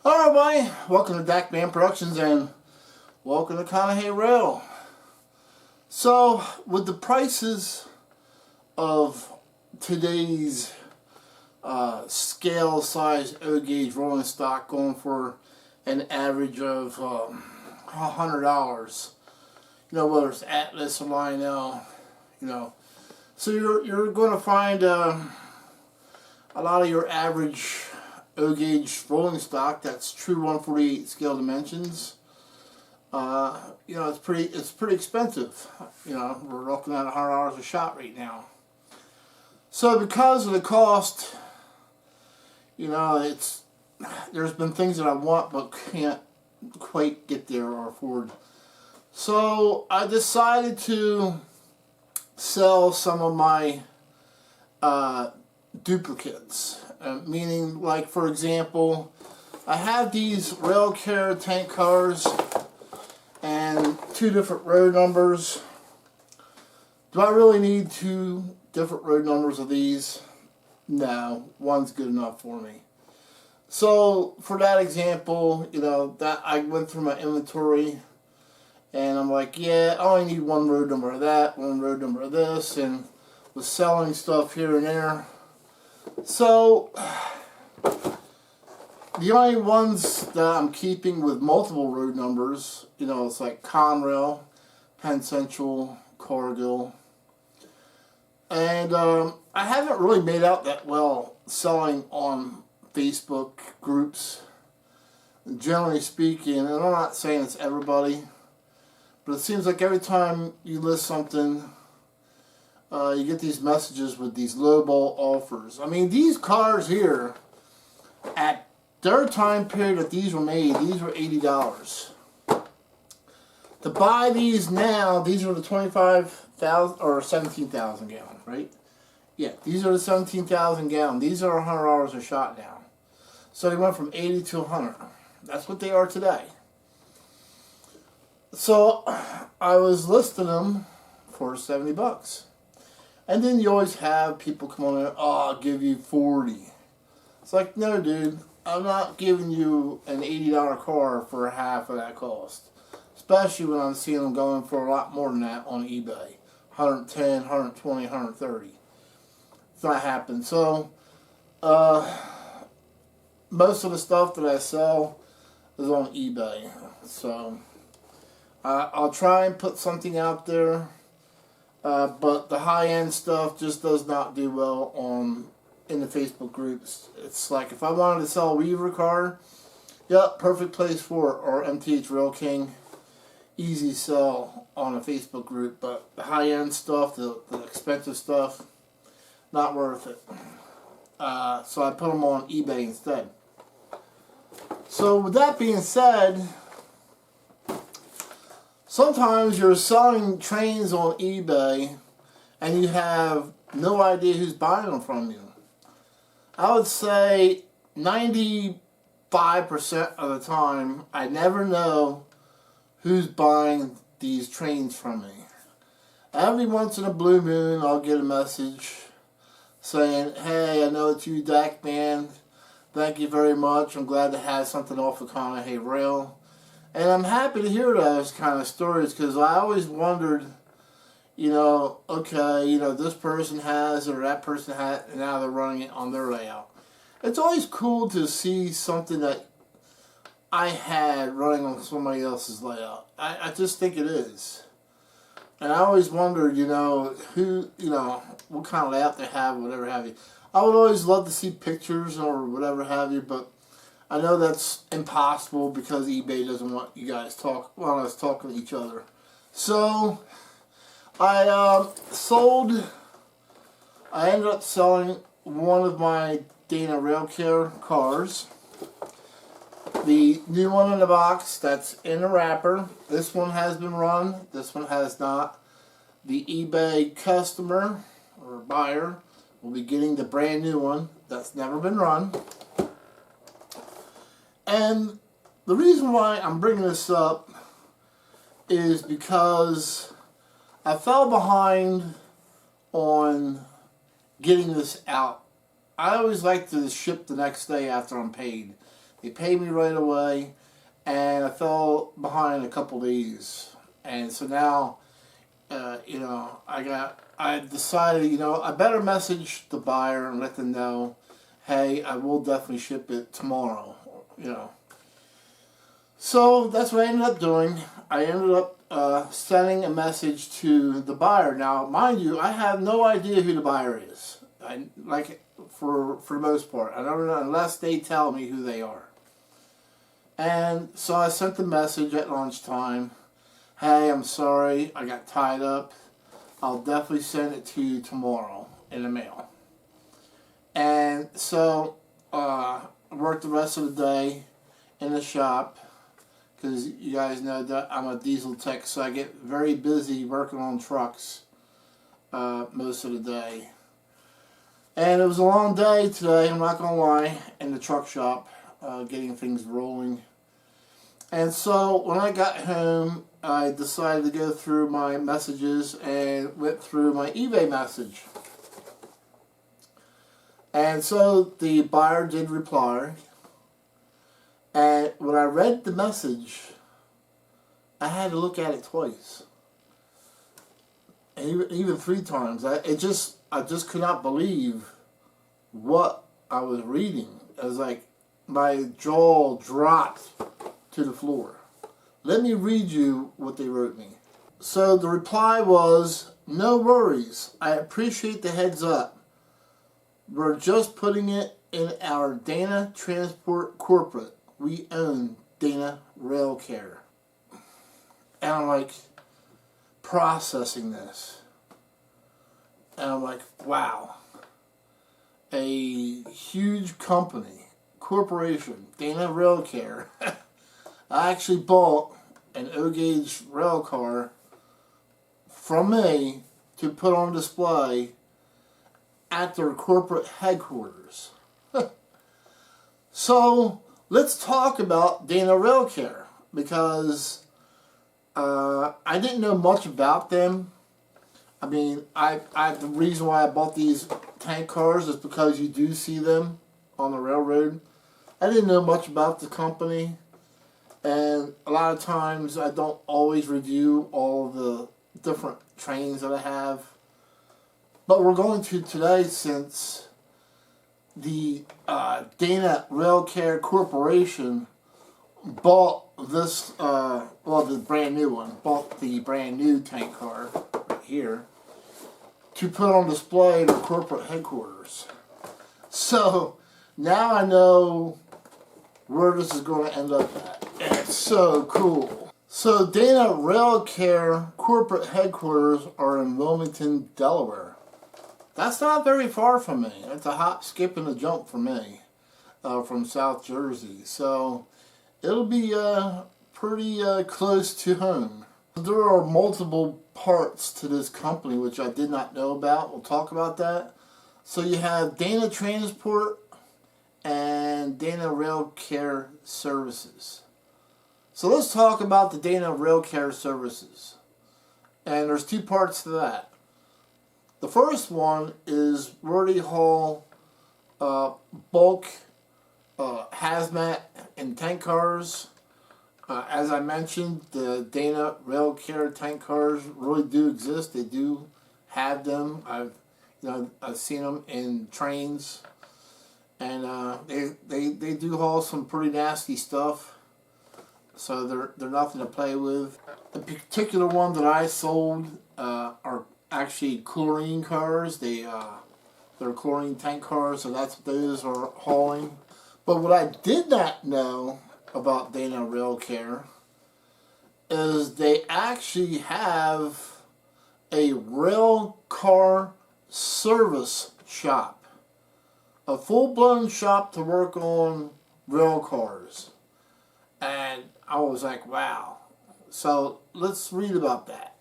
Hello everybody, welcome to Dak Man Productions and welcome to Conahee Rail. So, with the prices of today's scale size O-gauge rolling stock going for an average of $100, whether it's Atlas or Lionel, so you're going to find a lot of your average O-gauge rolling stock that's true 148 scale dimensions. It's pretty expensive. We're looking at $100 a shot right now. So because of the cost, there's been things that I want but can't quite get there or afford. So I decided to sell some of my duplicates. Meaning, like, for example, I have these Railcare tank cars and two different road numbers. Do I really need two different road numbers of these? No, one's good enough for me. So, for that example, that I went through my inventory and I'm like, yeah, I only need one road number of that, one road number of this, and was selling stuff here and there. So, the only ones that I'm keeping with multiple road numbers, it's like Conrail, Penn Central, Cargill. And I haven't really made out that well selling on Facebook groups, generally speaking. And I'm not saying it's everybody, but it seems like every time you list something, you get these messages with these lowball offers. I mean, these cars here, at their time period that these were made, these were $80. To buy these now, these are the 25,000 or 17,000 gallon, right? Yeah, these are the 17,000 gallon. These are $100 a shot now. So they went from 80 to 100. That's what they are today. So I was listing them for 70 bucks. And then you always have people come on and, oh, I'll give you 40. It's like, no, dude, I'm not giving you an $80 car for half of that cost. Especially when I'm seeing them going for a lot more than that on eBay. 110, 120, 130. It's not happening. So, most of the stuff that I sell is on eBay. So, I'll try and put something out there. But the high-end stuff just does not do well in the Facebook groups. It's like if I wanted to sell a Weaver car, yep, perfect place for it, or MTH Rail King, easy sell on a Facebook group. But the high-end stuff, the expensive stuff, not worth it. So I put them on eBay instead. So with that being said, sometimes you're selling trains on eBay and you have no idea who's buying them from you. I would say 95% of the time I never know who's buying these trains from me. Every once in a blue moon I'll get a message saying, hey, I know it's you, Dak Man. Thank you very much. I'm glad to have something off of Conahee Rail. And I'm happy to hear those kind of stories because I always wondered, okay, this person has or that person had, and now they're running it on their layout. It's always cool to see something that I had running on somebody else's layout. I just think it is. And I always wondered, who, what kind of layout they have, whatever have you. I would always love to see pictures or whatever have you, but I know that's impossible because eBay doesn't want you guys want us talking to each other. So I ended up selling one of my Dana Railcare cars. The new one in the box that's in the wrapper. This one has been run. This one has not. The eBay customer or buyer will be getting the brand new one that's never been run. And the reason why I'm bringing this up is because I fell behind on getting this out. I always like to ship the next day after I'm paid. They paid me right away, and I fell behind a couple days. And so now, I decided, I better message the buyer and let them know, hey, I will definitely ship it tomorrow, So that's what I ended up doing. I ended up sending a message to the buyer. Now, mind you, I have no idea who the buyer is. For the most part, I don't know unless they tell me who they are. And so I sent the message at lunchtime. Hey, I'm sorry, I got tied up. I'll definitely send it to you tomorrow in the mail. And so I worked the rest of the day in the shop, because you guys know that I'm a diesel tech, so I get very busy working on trucks most of the day. And it was a long day today, I'm not going to lie, in the truck shop, getting things rolling. And so when I got home, I decided to go through my messages and went through my eBay message. And so the buyer did reply. And when I read the message, I had to look at it twice. And even 3 times. I just could not believe what I was reading. It was like my jaw dropped to the floor. Let me read you what they wrote me. So the reply was, no worries. I appreciate the heads up. We're just putting it in our Dana Transport Corporate. We own Dana Railcare. And I'm like processing this. And I'm like, wow. A huge company, corporation, Dana Railcare. I actually bought an O-gauge rail car from me to put on display at their corporate headquarters. So let's talk about Dana Railcare, because I didn't know much about them. I mean, the reason why I bought these tank cars is because you do see them on the railroad. I didn't know much about the company, and a lot of times I don't always review all the different trains that I have. But we're going to today, since the Dana Railcare Corporation bought this, the brand new one, bought the brand new tank car right here to put on display in their corporate headquarters. So now I know where this is going to end up at. And it's so cool. So Dana Railcare corporate headquarters are in Wilmington, Delaware. That's not very far from me. It's a hop, skip, and a jump for me from South Jersey. So it'll be pretty close to home. There are multiple parts to this company which I did not know about. We'll talk about that. So you have Dana Transport and Dana Railcare Services. So let's talk about the Dana Railcare Services. And there's 2 parts to that. The first one is where they haul bulk hazmat and tank cars. As I mentioned, the Dana Railcare tank cars really do exist. They do have them. I've seen them in trains, and they do haul some pretty nasty stuff. So they're nothing to play with. The particular one that I sold are actually chlorine cars. They're chlorine tank cars, so that's what those are hauling. But what I did not know about Dana Railcare is they actually have a rail car service shop. A full-blown shop to work on rail cars. And I was like, wow. So let's read about that.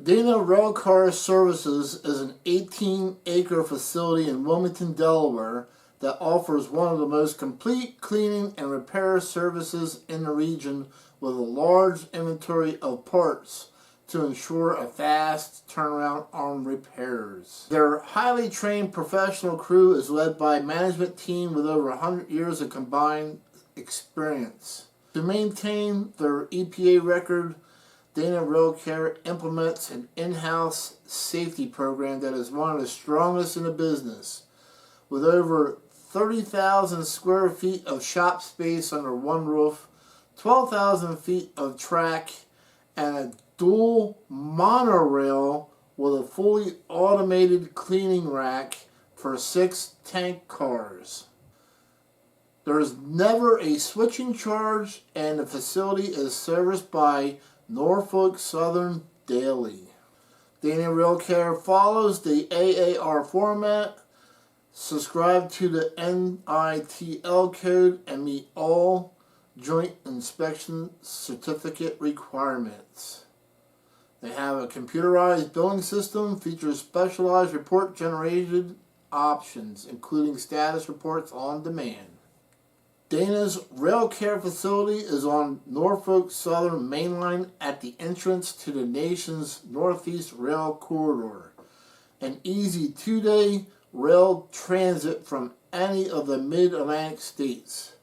Dana Railcar Services is an 18-acre facility in Wilmington, Delaware that offers one of the most complete cleaning and repair services in the region, with a large inventory of parts to ensure a fast turnaround on repairs. Their highly trained professional crew is led by a management team with over 100 years of combined experience. To maintain their EPA record, Dana Railcare implements an in-house safety program that is one of the strongest in the business. With over 30,000 square feet of shop space under one roof, 12,000 feet of track, and a dual monorail with a fully automated cleaning rack for 6 tank cars. There is never a switching charge, and the facility is serviced by Norfolk Southern daily. Dana Railcare follows the AAR format, subscribe to the NITL code, and meet all Joint Inspection Certificate requirements. They have a computerized billing system, features specialized report generated options, including status reports on demand. Dana's Railcare facility is on Norfolk Southern Main Line at the entrance to the nation's Northeast Rail Corridor. An easy 2-day rail transit from any of the mid-Atlantic states.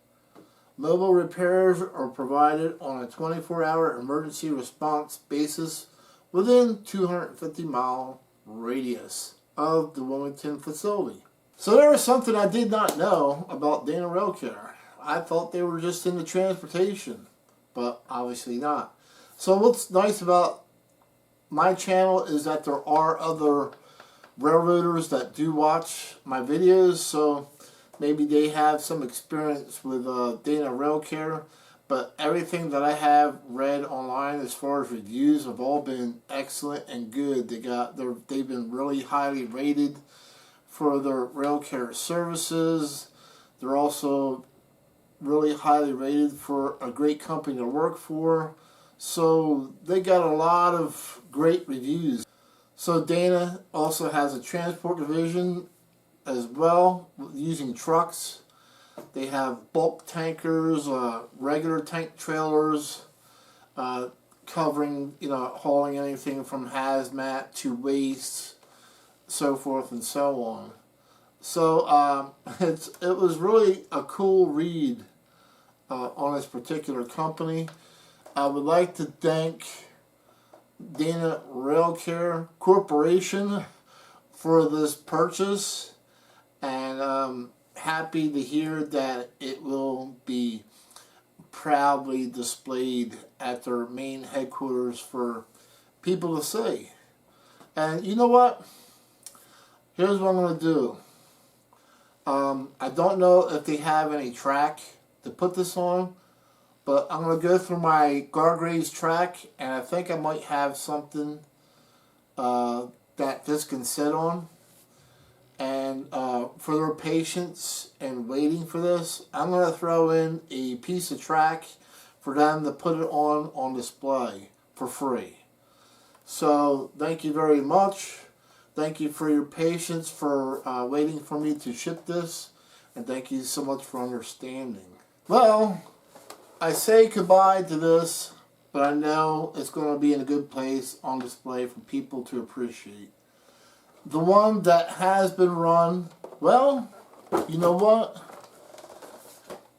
Mobile repairs are provided on a 24-hour emergency response basis within 250-mile radius of the Wilmington facility. So there was something I did not know about Dana Railcare. I thought they were just in the transportation, but obviously not. So what's nice about my channel is that there are other railroaders that do watch my videos, so maybe they have some experience with Dana Railcare, but everything that I have read online as far as reviews have all been excellent and good. They've been really highly rated for their railcare services. They're also really highly rated for a great company to work for. So they got a lot of great reviews. So Dana also has a transport division as well, using trucks. They have bulk tankers, regular tank trailers, covering, hauling anything from hazmat to waste, so forth and so on. So it was really a cool read on this particular company. I would like to thank Dana Railcare Corporation for this purchase, and happy to hear that it will be proudly displayed at their main headquarters for people to see. And you know what? Here's what I'm going to do. I don't know if they have any track to put this on, but I'm going to go through my Gargraves track, and I think I might have something that this can sit on. And for their patience and waiting for this, I'm going to throw in a piece of track for them to put it on display for free. So thank you very much. Thank you for your patience for waiting for me to ship this, and thank you so much for understanding. Well, I say goodbye to this, but I know it's going to be in a good place on display for people to appreciate. The one that has been run, well, you know what?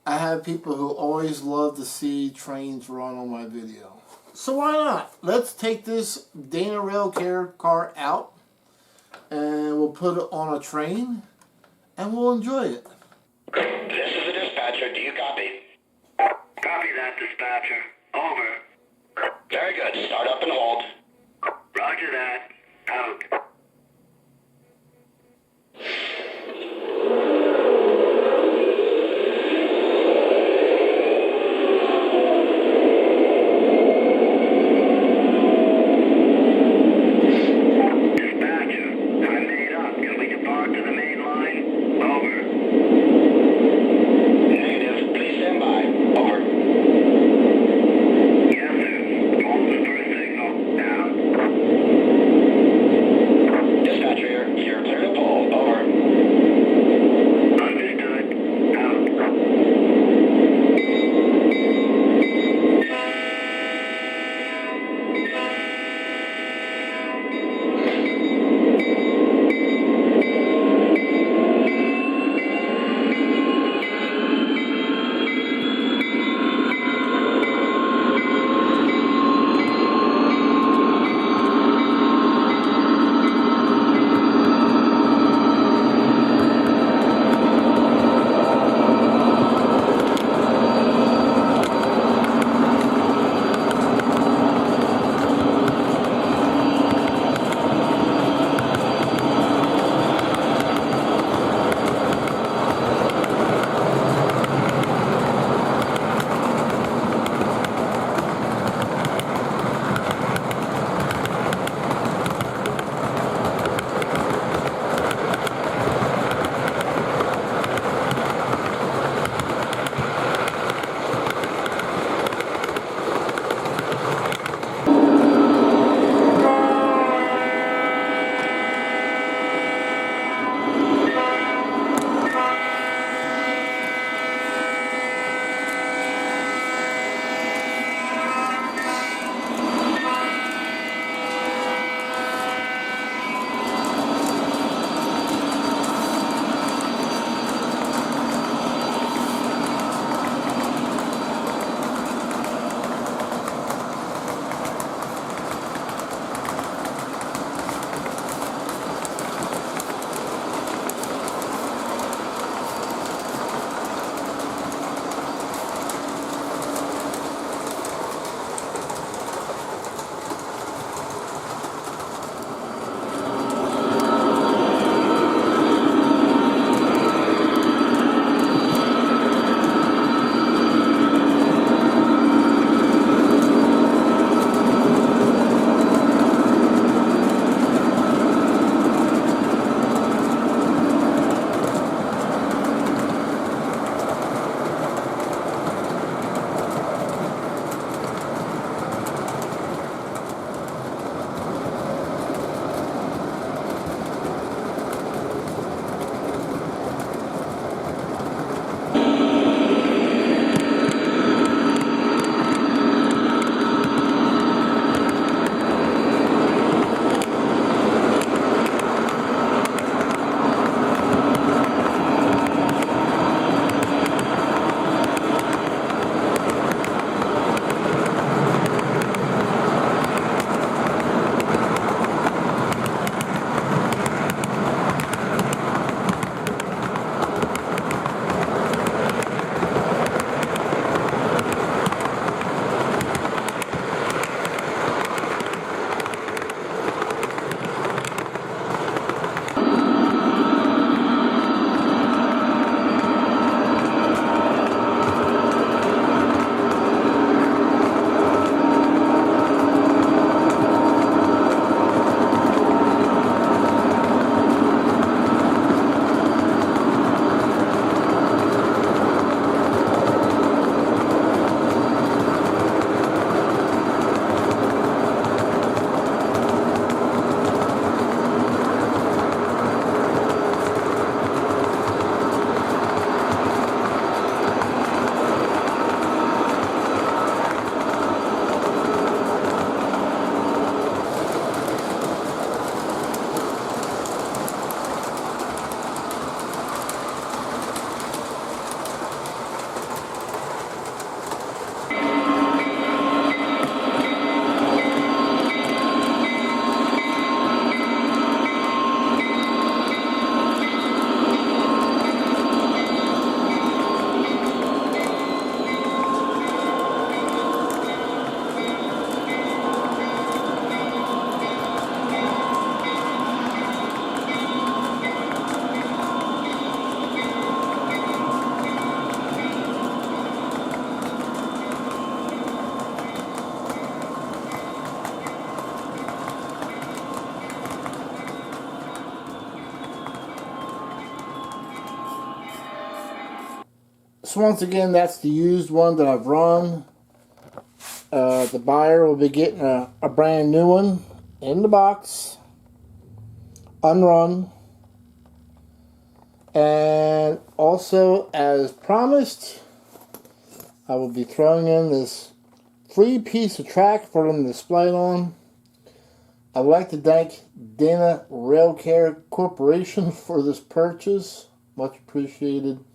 I have people who always love to see trains run on my video. So why not? Let's take this Dana Railcare car out, and we'll put it on a train, and we'll enjoy it. This is the dispatcher. Do you copy? Copy that, dispatcher. Over. Very good. Start up and hold. Roger that. Out. So once again, that's the used one that I've run. The buyer will be getting a brand new one in the box, unrun. And also, as promised, I will be throwing in this free piece of track for them to display it on. I'd like to thank Dana Railcare Corporation for this purchase. Much appreciated.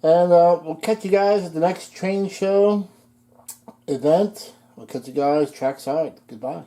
And we'll catch you guys at the next train show event. We'll catch you guys trackside. Goodbye.